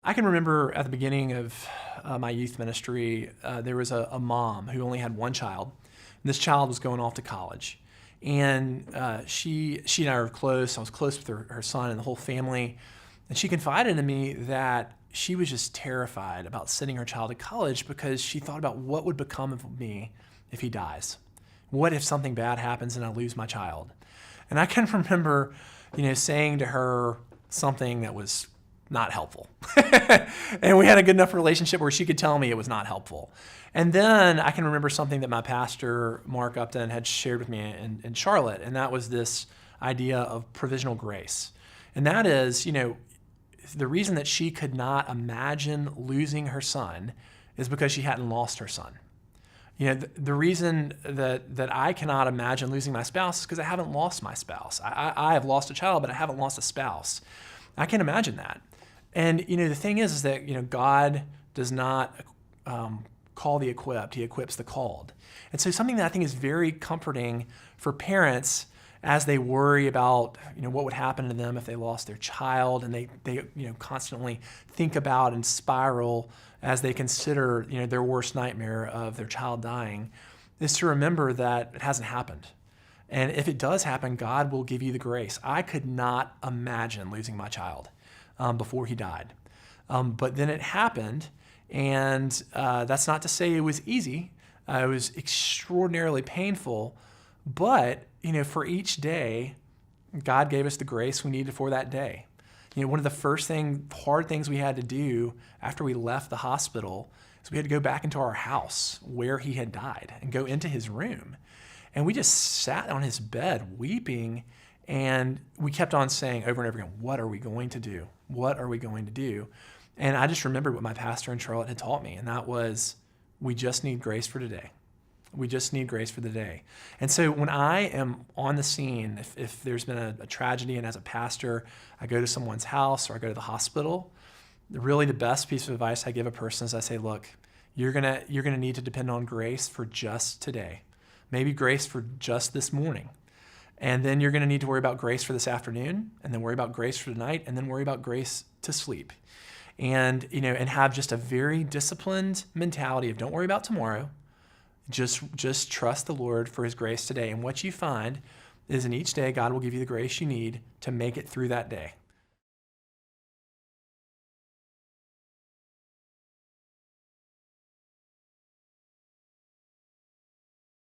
I can remember at the beginning of my youth ministry, there was a mom who only had one child. And this child was going off to college. And she and I were close. I was close with her son and the whole family. And she confided in me that she was just terrified about sending her child to college because she thought about what would become of me if he dies. What if something bad happens and I lose my child? And I can remember, saying to her something that was not helpful. And we had a good enough relationship where she could tell me it was not helpful. And then I can remember something that my pastor, Mark Upton, had shared with me in Charlotte, and that was this idea of provisional grace. And that is, the reason that she could not imagine losing her son is because she hadn't lost her son. The reason that I cannot imagine losing my spouse is because I haven't lost my spouse. I have lost a child, but I haven't lost a spouse. I can't imagine that. And, the thing is that, God does not call the equipped. He equips the called. And so something that I think is very comforting for parents as they worry about, what would happen to them if they lost their child, and they constantly think about and spiral as they consider, their worst nightmare of their child dying, is to remember that it hasn't happened. And if it does happen, God will give you the grace. I could not imagine losing my child before he died. But then it happened, and that's not to say it was easy. It was extraordinarily painful, but, for each day, God gave us the grace we needed for that day. One of the first hard things we had to do after we left the hospital is we had to go back into our house where he had died and go into his room. And we just sat on his bed weeping, and we kept on saying over and over again, what are we going to do? What are we going to do? And I just remembered what my pastor in Charlotte had taught me, and that was, we just need grace for today. We just need grace for the day. And so when I am on the scene, if there's been a tragedy, and as a pastor, I go to someone's house or I go to the hospital, really the best piece of advice I give a person is I say, look, you're gonna need to depend on grace for just today. Maybe grace for just this morning. And then you're going to need to worry about grace for this afternoon, and then worry about grace for tonight, and then worry about grace to sleep. And, and have just a very disciplined mentality of don't worry about tomorrow. Just trust the Lord for his grace today. And what you find is in each day, God will give you the grace you need to make it through that day.